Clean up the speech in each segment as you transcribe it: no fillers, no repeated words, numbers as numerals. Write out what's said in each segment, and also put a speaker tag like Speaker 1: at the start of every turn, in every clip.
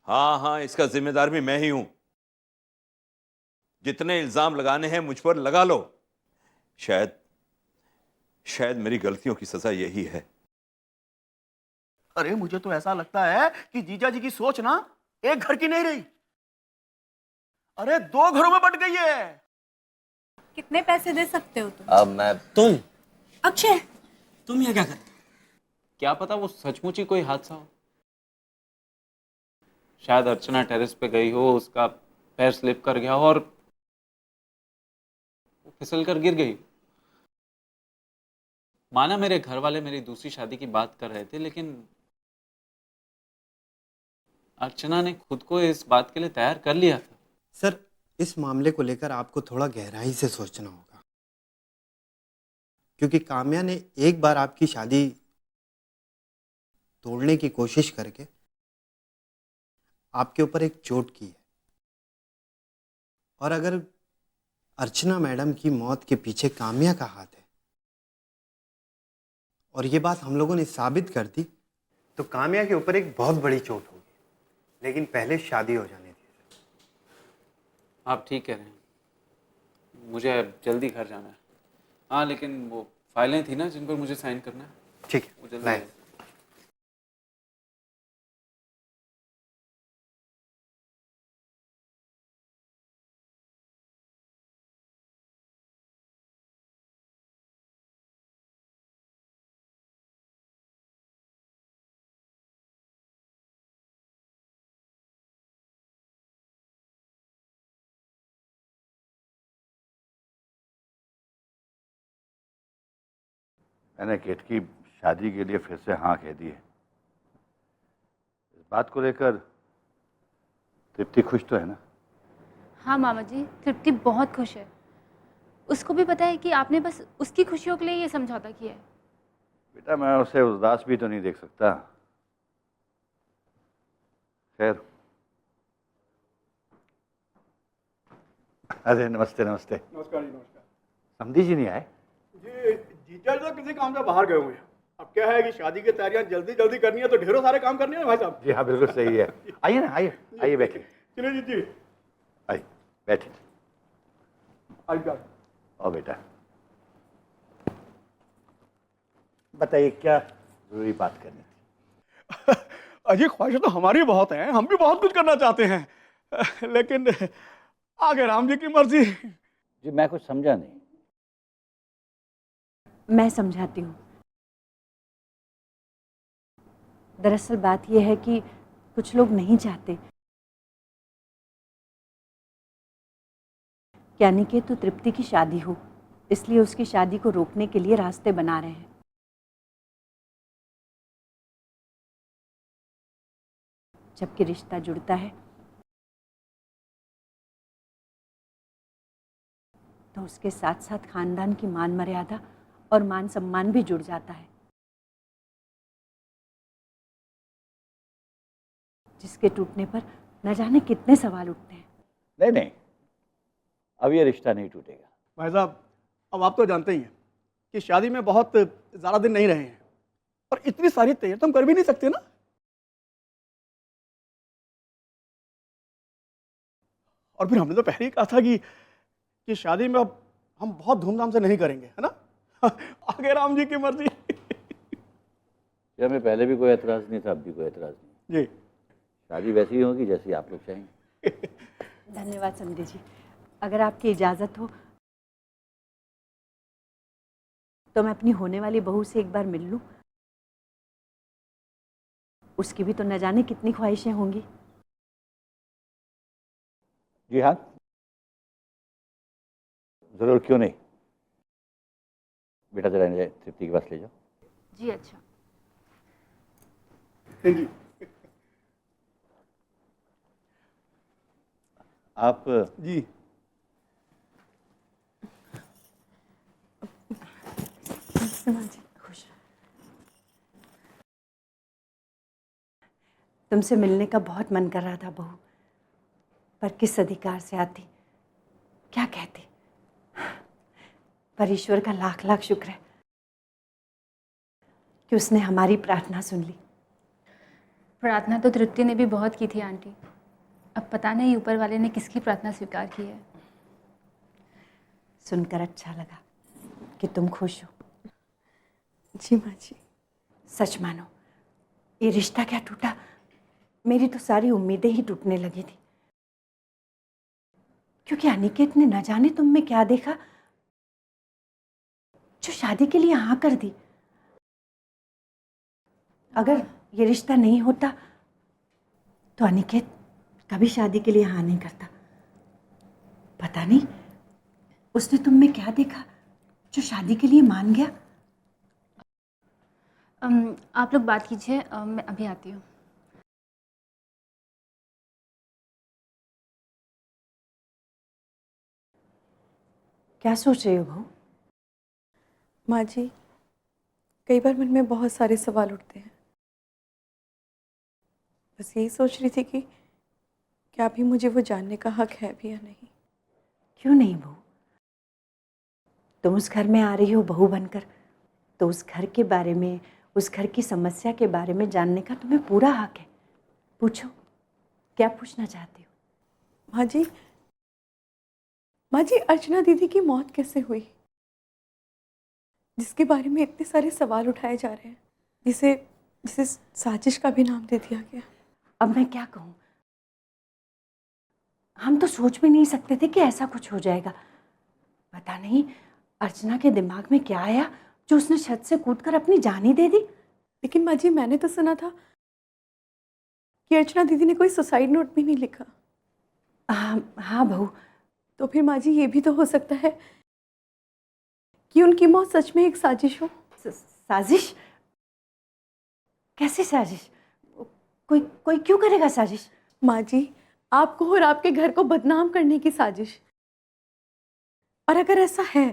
Speaker 1: हाँ हाँ, इसका जिम्मेदार भी मैं ही हूं। जितने इल्जाम लगाने हैं मुझ पर लगा लो। शायद शायद मेरी गलतियों की सजा यही है।
Speaker 2: अरे मुझे तो ऐसा लगता है कि जीजा जी की सोच ना एक घर की नहीं रही, अरे दो घरों में बंट गई है।
Speaker 3: कितने पैसे दे सकते हो तुम?
Speaker 4: अब मैं
Speaker 5: तुम
Speaker 3: अक्षय,
Speaker 5: तुम यहाँ क्या कर?
Speaker 6: क्या पता वो सचमुच ही कोई हादसा हो। शायद अर्चना टेरेस पे गई हो, उसका पैर स्लिप कर गया हो और वो फिसल कर गिर गई। माना मेरे घर वाले मेरी दूसरी शादी की बात कर रहे थे, लेकिन अर्चना ने खुद को इस बात के लिए तैयार कर लिया था।
Speaker 5: सर, इस मामले को लेकर आपको थोड़ा गहराई से सोचना होगा, क्योंकि काम्या ने एक बार आपकी शादी तोड़ने की कोशिश करके आपके ऊपर एक चोट की है। और अगर अर्चना मैडम की मौत के पीछे काम्या का हाथ है और ये बात हम लोगों ने साबित कर दी, तो काम्या के ऊपर एक बहुत बड़ी चोट होगी। लेकिन पहले शादी हो जाने दीजिए।
Speaker 6: आप ठीक कह रहे हैं, मुझे जल्दी घर जाना है। हाँ, लेकिन वो फाइलें थी ना जिन पर मुझे साइन करना है,
Speaker 5: ठीक है,
Speaker 6: वो जल्दी
Speaker 5: लाएं।
Speaker 6: आए।
Speaker 7: मैंने केट की शादी के लिए फिर से हाँ कह दी है। इस बात को लेकर तृप्ति खुश तो है ना?
Speaker 8: हाँ मामा जी, तृप्ति बहुत खुश है। उसको भी पता है कि आपने बस उसकी खुशियों के लिए ये समझौता किया है।
Speaker 7: बेटा, मैं उसे उदास भी तो नहीं देख सकता। खैर, अरे नमस्ते नमस्ते।
Speaker 2: नमस्कार जी, नमस्कार
Speaker 7: समधी जी नहीं आए?
Speaker 2: जी। जीजा जी तो किसी काम से बाहर गए हुए हैं। अब क्या है कि शादी की तैयारियां जल्दी जल्दी करनी है, तो ढेरों सारे काम करने हैं भाई साहब।
Speaker 7: जी हाँ, बिल्कुल सही है। आइए ना, आइए आइए, बैठिए।
Speaker 2: चलिए जी जी।
Speaker 7: आइए बैठिए।
Speaker 2: आइए।
Speaker 7: और बेटा बताइए, क्या जरूरी बात करनी थी?
Speaker 2: अजी, ख्वाहिशें तो हमारी बहुत हैं, हम भी बहुत कुछ करना चाहते हैं, लेकिन आगे राम जी की मर्जी।
Speaker 7: जी, मैं कुछ समझा नहीं।
Speaker 3: मैं समझाती हूँ। दरअसल बात यह है कि कुछ लोग नहीं चाहते कि अनिकेत तो तृप्ति की शादी हो, इसलिए उसकी शादी को रोकने के लिए रास्ते बना रहे हैं। जबकि रिश्ता जुड़ता है तो उसके साथ साथ खानदान की मान मर्यादा और मान सम्मान भी जुड़ जाता है, जिसके टूटने पर न जाने कितने सवाल उठते हैं।
Speaker 7: नहीं नहीं, अब ये रिश्ता नहीं टूटेगा।
Speaker 2: भाई साहब, अब आप तो जानते ही हैं कि शादी में बहुत ज़्यादा दिन नहीं रहे हैं, और इतनी सारी तैयारी तो हम कर भी नहीं सकते ना। और फिर हमने तो पहले ही कहा था कि शादी में अब हम बहुत धूमधाम से नहीं करेंगे, है ना। आगे राम जी की मर्जी।
Speaker 7: जी, हमें पहले भी कोई एतराज़ नहीं था, अब भी कोई एतराज़ नहीं।
Speaker 2: जी।
Speaker 7: शादी वैसी ही होगी जैसी आप लोग चाहेंगे।
Speaker 3: धन्यवाद समधी जी। अगर आपकी इजाज़त हो तो मैं अपनी होने वाली बहू से एक बार मिल लूं। उसकी भी तो न जाने कितनी ख्वाहिशें होंगी।
Speaker 7: जी हाँ, जरूर, क्यों नहीं। बेटा जरा इन्हें तृप्ति के पास ले जाओ।
Speaker 8: जी अच्छा।
Speaker 2: जी।
Speaker 7: आप
Speaker 2: जी।
Speaker 3: खुश। तुमसे मिलने का बहुत मन कर रहा था बहू, पर किस अधिकार से आती, क्या कहती। पर ईश्वर का लाख लाख शुक्र है कि उसने हमारी प्रार्थना सुन ली।
Speaker 8: प्रार्थना तो तृप्ति ने भी बहुत की थी आंटी। अब पता नहीं ऊपर वाले ने किसकी प्रार्थना स्वीकार की है।
Speaker 3: सुनकर अच्छा लगा कि तुम खुश हो।
Speaker 4: जी माँ जी।
Speaker 3: सच मानो, ये रिश्ता क्या टूटा, मेरी तो सारी उम्मीदें ही टूटने लगी थी। क्योंकि अनिकेत ने न जाने तुम में क्या देखा जो शादी के लिए हाँ कर दी। अगर ये रिश्ता नहीं होता तो अनिकेत कभी शादी के लिए हाँ नहीं करता। पता नहीं उसने तुम में क्या देखा जो शादी के लिए मान गया।
Speaker 8: आप लोग बात कीजिए, मैं अभी आती हूँ।
Speaker 3: क्या सोच रही हो बहू?
Speaker 4: माँ जी, कई बार मन में बहुत सारे सवाल उठते हैं। बस यही सोच रही थी कि क्या भी मुझे वो जानने का हक है भी या नहीं।
Speaker 3: क्यों नहीं बहू, तुम उस घर में आ रही हो बहू बनकर, तो उस घर के बारे में, उस घर की समस्या के बारे में जानने का तुम्हें पूरा हक है। पूछो, क्या पूछना चाहती हो?
Speaker 4: माँ जी, अर्चना दीदी की मौत कैसे हुई, जिसके बारे में इतने सारे सवाल उठाए जा रहे हैं, जिसे जिसे साजिश का भी नाम दे दिया गया।
Speaker 3: अब मैं क्या कहूँ, हम तो सोच भी नहीं सकते थे कि ऐसा कुछ हो जाएगा। पता नहीं अर्चना के दिमाग में क्या आया जो उसने छत से कूदकर अपनी जान ही दे दी।
Speaker 4: लेकिन माँ जी, मैंने तो सुना था कि अर्चना दीदी ने कोई सुसाइड नोट भी नहीं लिखा।
Speaker 3: हाँ बहू।
Speaker 4: तो फिर माँ जी, ये भी तो हो सकता है कि उनकी मौत सच में एक साजिश हो।
Speaker 3: साजिश? कैसी साजिश? कोई कोई क्यों करेगा साजिश?
Speaker 4: माँ जी, आपको और आपके घर को बदनाम करने की साजिश। और अगर ऐसा है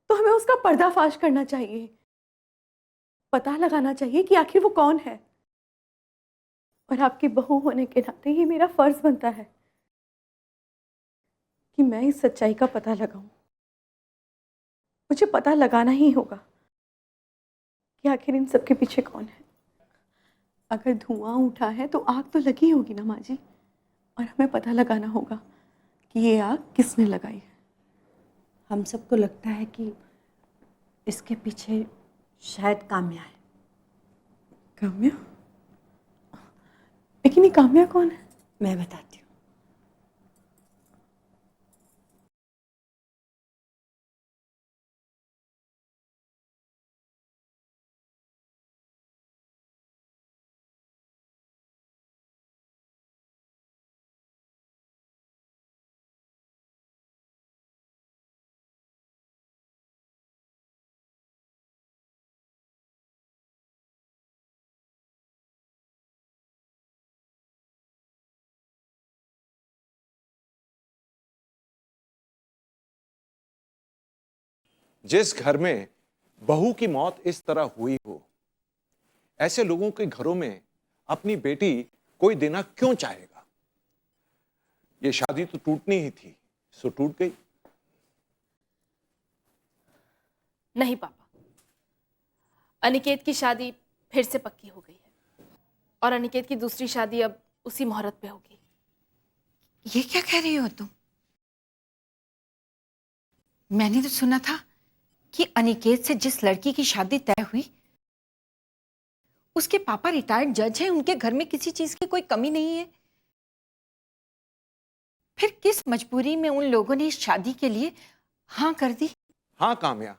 Speaker 4: तो हमें उसका पर्दाफाश करना चाहिए, पता लगाना चाहिए कि आखिर वो कौन है। और आपकी बहू होने के नाते ये मेरा फर्ज बनता है कि मैं इस सच्चाई का पता लगाऊं। मुझे पता लगाना ही होगा कि आखिर इन सब के पीछे कौन है। अगर धुआं उठा है तो आग तो लगी होगी ना माँ जी, और हमें पता लगाना होगा कि ये आग किसने लगाई है।
Speaker 3: हम सबको लगता है कि इसके पीछे शायद काम्या है।
Speaker 4: काम्या? लेकिन ये काम्या कौन है?
Speaker 3: मैं बताती हूँ।
Speaker 9: जिस घर में बहू की मौत इस तरह हुई हो, ऐसे लोगों के घरों में अपनी बेटी कोई देना क्यों चाहेगा? ये शादी तो टूटनी ही थी, सो टूट गई।
Speaker 10: नहीं पापा, अनिकेत की शादी फिर से पक्की हो गई है और अनिकेत की दूसरी शादी अब उसी मुहूर्त पे होगी।
Speaker 11: ये क्या कह रही हो तुम? मैंने तो सुना था कि अनिकेत से जिस लड़की की शादी तय हुई उसके पापा रिटायर्ड जज हैं, उनके घर में किसी चीज की कोई कमी नहीं है। फिर किस मजबूरी में उन लोगों ने इस शादी के लिए हाँ कर दी?
Speaker 9: हां काम्या,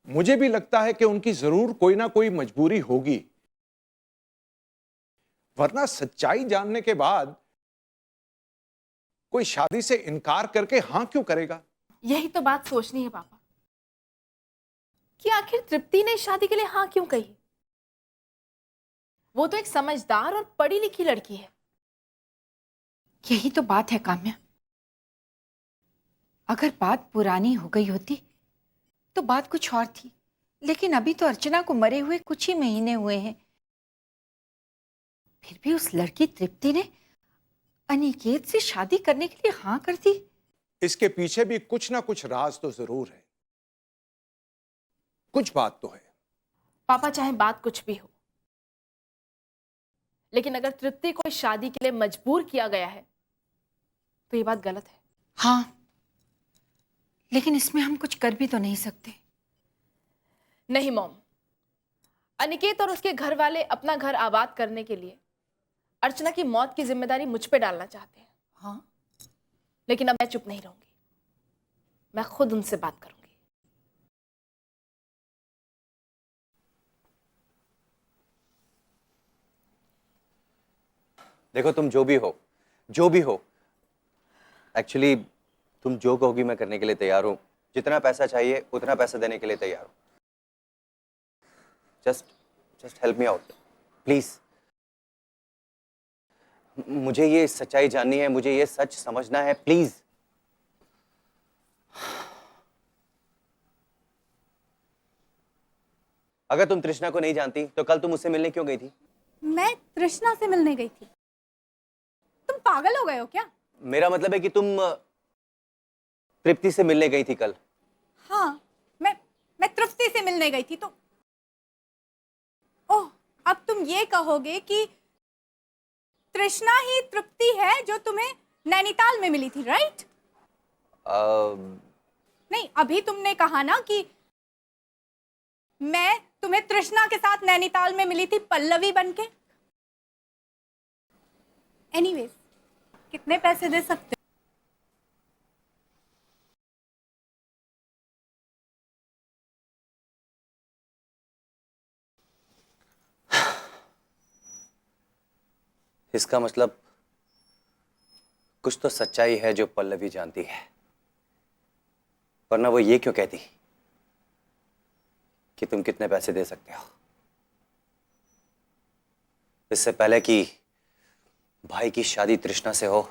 Speaker 9: मुझे भी लगता है कि उनकी जरूर कोई ना कोई मजबूरी होगी, वरना सच्चाई जानने के बाद कोई शादी से इनकार करके हां क्यों करेगा?
Speaker 10: यही तो बात सोचनी है पापा कि आखिर तृप्ति ने इस शादी के लिए हाँ क्यों कही। वो तो एक समझदार और पढ़ी लिखी लड़की है।
Speaker 11: यही तो बात है काम्या। अगर बात पुरानी हो गई होती तो बात कुछ और थी, लेकिन अभी तो अर्चना को मरे हुए कुछ ही महीने हुए हैं। फिर भी उस लड़की तृप्ति ने अनिकेत से शादी करने के लिए हाँ कर दी।
Speaker 9: इसके पीछे भी कुछ ना कुछ राज तो जरूर है, कुछ बात तो है।
Speaker 10: पापा चाहे बात कुछ भी हो, लेकिन अगर तृप्ति को इस शादी के लिए मजबूर किया गया है तो ये बात गलत है।
Speaker 11: हाँ, लेकिन इसमें हम कुछ कर भी तो नहीं सकते।
Speaker 10: नहीं मॉम, अनिकेत और उसके घर वाले अपना घर आबाद करने के लिए अर्चना की मौत की जिम्मेदारी मुझ पे डालना चाहते हैं।
Speaker 11: हाँ,
Speaker 10: लेकिन अब मैं चुप नहीं रहूंगी, मैं खुद उनसे बात करूंगी।
Speaker 12: देखो, तुम जो भी हो, एक्चुअली तुम जो कहोगी मैं करने के लिए तैयार हूं। जितना पैसा चाहिए उतना पैसा देने के लिए तैयार हूं। Just help me out please. मुझे ये सच्चाई जाननी है, मुझे ये सच समझना है, प्लीज। अगर तुम तृष्णा को नहीं जानती तो कल तुम उससे मिलने क्यों गई थी?
Speaker 8: मैं तृष्णा से मिलने गई थी? तुम पागल हो गए हो क्या?
Speaker 12: मेरा मतलब है कि तुम तृप्ति से मिलने गई थी कल।
Speaker 8: हाँ, मैं तृप्ति से मिलने गई थी। तो ओह, अब तुम ये कहोगे कि तृष्णा ही तृप्ति है जो तुम्हें नैनीताल में मिली थी, राइट? नहीं, अभी तुमने कहा ना कि मैं तुम्हें तृष्णा के साथ नैनीताल में मिली थी पल्लवी बनके। एनीवेज, कितने पैसे दे सकते हो?
Speaker 12: इसका मतलब कुछ तो सच्चाई है जो पल्लवी जानती है, वरना वो ये क्यों कहती कि तुम कितने पैसे दे सकते हो। इससे पहले कि भाई की शादी तृष्णा से हो,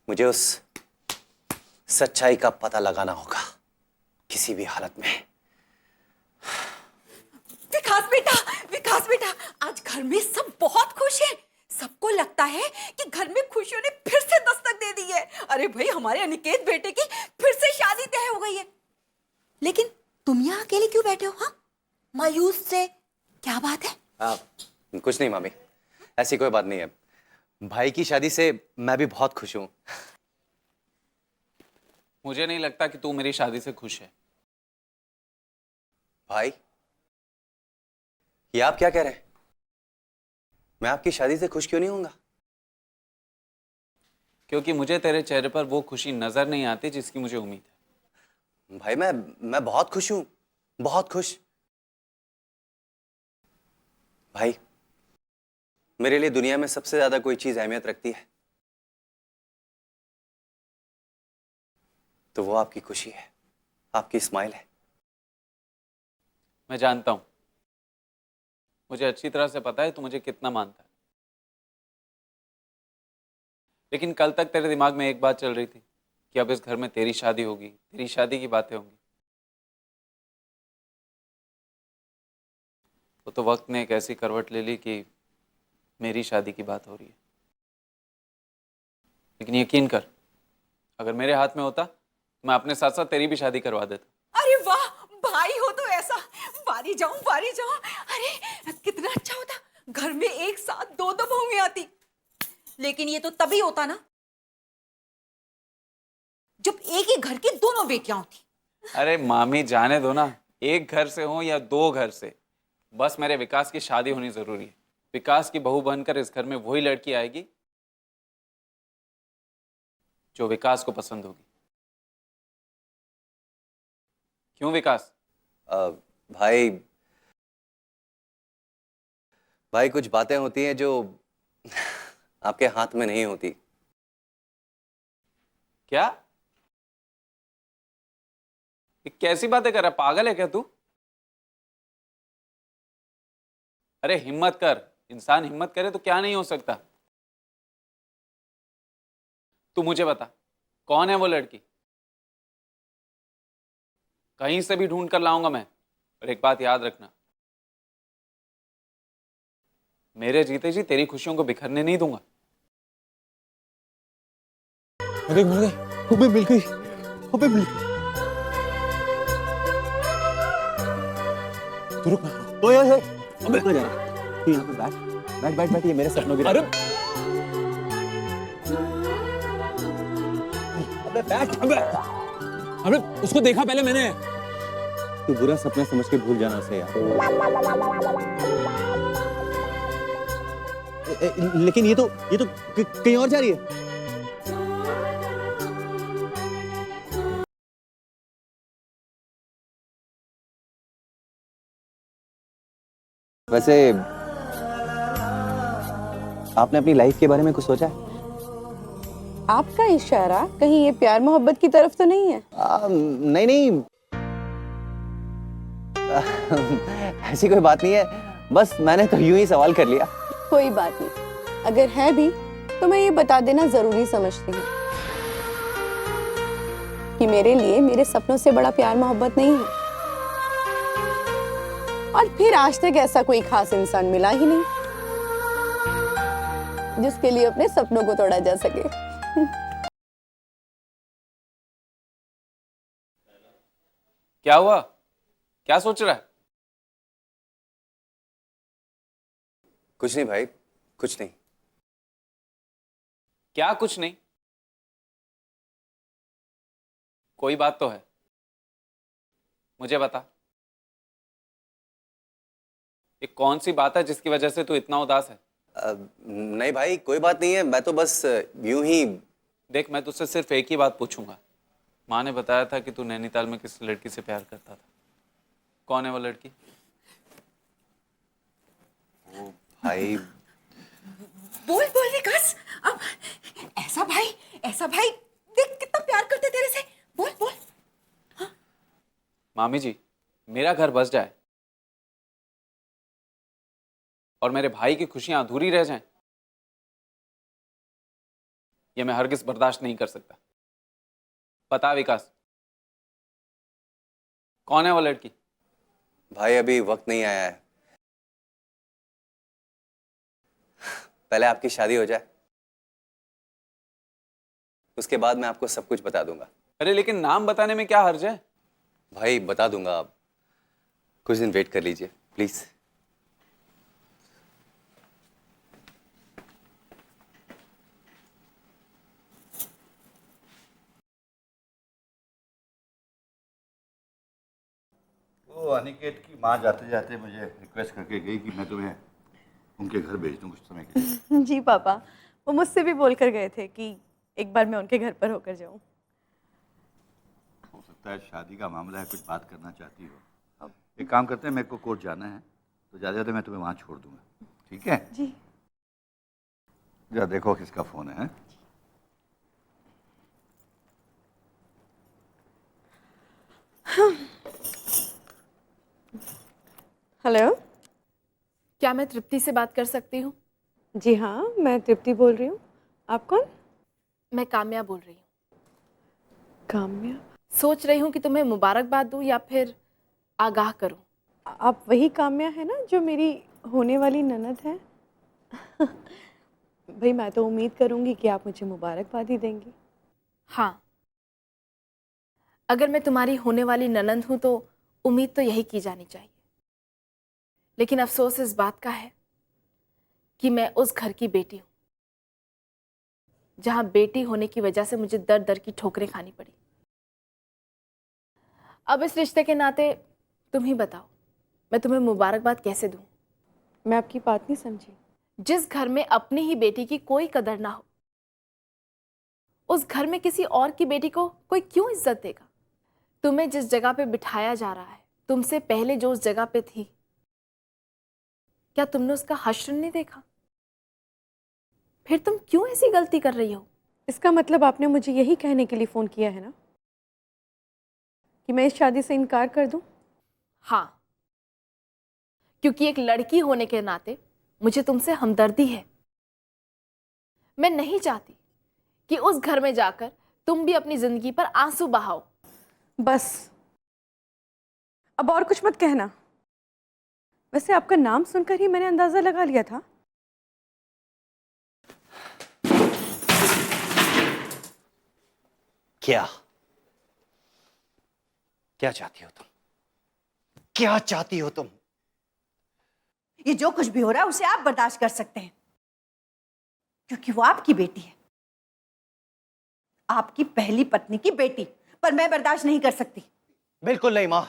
Speaker 12: मुझे उस सच्चाई का पता लगाना होगा किसी भी हालत में।
Speaker 11: विकास बेटा, आज घर में सब बहुत खुश हैं। सबको लगता है कि घर में खुशियों ने फिर से दस्तक दे दी है। अरे भाई, हमारे अनिकेत बेटे की फिर से शादी तय हो गई है। लेकिन तुम यहाँ अकेले क्यों बैठे हो? हाँ, मायूस से क्या बात है?
Speaker 12: कुछ नहीं मामी, ऐसी कोई बात नहीं है। भाई की शादी से मैं भी बहुत खुश हूं।
Speaker 6: मुझे नहीं लगता कि तू मेरी शादी से खुश है।
Speaker 12: भाई, ये आप क्या कह रहे हैं? मैं आपकी शादी से खुश क्यों नहीं होऊंगा?
Speaker 6: क्योंकि मुझे तेरे चेहरे पर वो खुशी नजर नहीं आती जिसकी मुझे उम्मीद है।
Speaker 12: भाई, मैं बहुत खुश हूं, बहुत खुश। भाई, मेरे लिए दुनिया में सबसे ज्यादा कोई चीज अहमियत रखती है तो वो आपकी खुशी है, आपकी स्माइल है।
Speaker 6: मैं जानता हूं, मुझे अच्छी तरह से पता है तू मुझे कितना मानता है। लेकिन कल तक तेरे दिमाग में एक बात चल रही थी कि अब इस घर में तेरी शादी होगी, तेरी शादी की बातें होंगी। वो तो वक्त ने एक ऐसी करवट ले ली कि मेरी शादी की बात हो रही है। लेकिन यकीन कर, अगर मेरे हाथ में होता तो मैं अपने साथ साथ तेरी भी शादी करवा देता।
Speaker 11: अरे वाह, भाई हो तो ऐसा। बारी जाऊं। अरे कितना अच्छा होता, घर में एक साथ दो बहुएं आती। लेकिन ये तो तभी होता ना जब एक ही घर की दोनों बेटियां होती।
Speaker 6: अरे मामी, जाने दो ना, एक घर से हो या दो घर से, बस मेरे विकास की शादी होनी जरूरी है। विकास की बहू बनकर इस घर में वही लड़की आएगी जो विकास को पसंद होगी। क्यों विकास?
Speaker 12: भाई, कुछ बातें होती हैं जो आपके हाथ में नहीं होती।
Speaker 6: क्या? ये कैसी बातें कर रहा, पागल है क्या तू? अरे हिम्मत कर, इंसान हिम्मत करे तो क्या नहीं हो सकता। तू मुझे बता, कौन है वो लड़की? कहीं से भी ढूंढ कर लाऊंगा मैं। और एक बात याद रखना, मेरे जीते जी तेरी खुशियों को बिखरने नहीं दूंगा।
Speaker 9: मिल गई, हमें मिल गई। तू रुक ना।
Speaker 2: तो ये अबे कहाँ जा रहा है? तू यहाँ पे बैठ।
Speaker 12: बैठ बैठ बैठ, ये मेरे सपनों की
Speaker 13: अरे
Speaker 12: अबे बैठ।
Speaker 13: अबे उसको देखा पहले मैंने।
Speaker 12: तू बुरा सपना समझ के भूल जाना उसे यार। लेकिन ये तो कहीं और जा रही है। वैसे आपने अपनी लाइफ के बारे में कुछ सोचा है?
Speaker 4: आपका इशारा कहीं ये प्यार मोहब्बत की तरफ तो नहीं है?
Speaker 12: नहीं नहीं ऐसी कोई बात नहीं है, बस मैंने तो यूं ही सवाल कर लिया।
Speaker 4: कोई बात नहीं, अगर है भी तो मैं ये बता देना जरूरी समझती हूँ कि मेरे लिए मेरे सपनों से बड़ा प्यार मोहब्बत नहीं है, और फिर आज तक ऐसा कोई खास इंसान मिला ही नहीं जिसके लिए अपने सपनों को तोड़ा जा सके।
Speaker 6: क्या हुआ? क्या सोच रहा है?
Speaker 12: कुछ नहीं भाई, कुछ नहीं।
Speaker 6: क्या कुछ नहीं? कोई बात तो है, मुझे बता। ये कौन सी बात है जिसकी वजह से तू इतना उदास है?
Speaker 12: नहीं भाई, कोई बात नहीं है, मैं तो बस यूं ही।
Speaker 6: देख, मैं तुझसे सिर्फ एक ही बात पूछूंगा। माँ ने बताया था कि तू नैनीताल में किसी लड़की से प्यार करता था। कौन है वो लड़की?
Speaker 12: ओ भाई,
Speaker 11: बोल बोल विकास, अब ऐसा भाई देख कितना प्यार करते तेरे से, बोल बोल। हाँ?
Speaker 6: मामी जी, मेरा घर बस जाए और मेरे भाई की खुशियां अधूरी रह जाएं, ये मैं हरगिज बर्दाश्त नहीं कर सकता। बता विकास, कौन है वो लड़की?
Speaker 12: भाई अभी वक्त नहीं आया है, पहले आपकी शादी हो जाए, उसके बाद मैं आपको सब कुछ बता दूंगा।
Speaker 6: अरे लेकिन नाम बताने में क्या हर्ज है?
Speaker 12: भाई बता दूंगा, आप कुछ दिन वेट कर लीजिए प्लीज।
Speaker 7: वो अनिकेत की माँ जाते जाते मुझे रिक्वेस्ट करके गई कि मैं तुम्हें उनके घर भेज दूँ कुछ समय के लिए।
Speaker 4: जी पापा, वो मुझसे भी बोल कर गए थे कि एक बार मैं उनके घर पर होकर जाऊं।
Speaker 7: हो सकता है शादी का मामला है, कुछ बात करना चाहती हो। एक काम करते हैं, मेरे को कोर्ट जाना है तो ज़्यादा मैं तुम्हें वहाँ छोड़ दूंगा, ठीक है?
Speaker 4: जी।
Speaker 7: जरा देखो किसका फ़ोन है।
Speaker 4: हेलो,
Speaker 10: क्या मैं तृप्ति से बात कर सकती हूँ?
Speaker 4: जी हाँ, मैं तृप्ति बोल रही हूँ। आप कौन?
Speaker 10: मैं काम्या बोल रही हूँ।
Speaker 4: काम्या?
Speaker 10: सोच रही हूँ कि तुम्हें मुबारकबाद दूँ या फिर आगाह करूँ।
Speaker 4: आप वही काम्या है ना जो मेरी होने वाली ननद है? भाई मैं तो उम्मीद करूँगी कि आप मुझे मुबारकबाद ही देंगी।
Speaker 10: हाँ, अगर मैं तुम्हारी होने वाली ननद हूँ तो उम्मीद तो यही की जानी चाहिए, लेकिन अफसोस इस बात का है कि मैं उस घर की बेटी हूँ जहाँ बेटी होने की वजह से मुझे दर दर की ठोकरें खानी पड़ी। अब इस रिश्ते के नाते तुम ही बताओ, मैं तुम्हें मुबारकबाद कैसे दूँ?
Speaker 4: मैं आपकी बात नहीं समझी।
Speaker 10: जिस घर में अपनी ही बेटी की कोई कदर ना हो, उस घर में किसी और की बेटी को कोई क्यों इज्जत देगा? तुम्हें जिस जगह पे बिठाया जा रहा है, तुमसे पहले जो उस जगह पे थी, क्या तुमने उसका हश्र नहीं देखा? फिर तुम क्यों ऐसी गलती कर रही हो?
Speaker 4: इसका मतलब आपने मुझे यही कहने के लिए फ़ोन किया है ना कि मैं इस शादी से इनकार कर दूं?
Speaker 10: हाँ, क्योंकि एक लड़की होने के नाते मुझे तुमसे हमदर्दी है। मैं नहीं चाहती कि उस घर में जाकर तुम भी अपनी जिंदगी पर आंसू बहाओ।
Speaker 4: बस, अब और कुछ मत कहना। वैसे आपका नाम सुनकर ही मैंने अंदाजा लगा लिया था।
Speaker 12: क्या चाहती हो तुम? क्या चाहती हो तुम?
Speaker 3: ये जो कुछ भी हो रहा है उसे आप बर्दाश्त कर सकते हैं, क्योंकि वो आपकी बेटी है, आपकी पहली पत्नी की बेटी। पर मैं बर्दाश्त नहीं कर सकती।
Speaker 12: बिल्कुल नहीं माँ,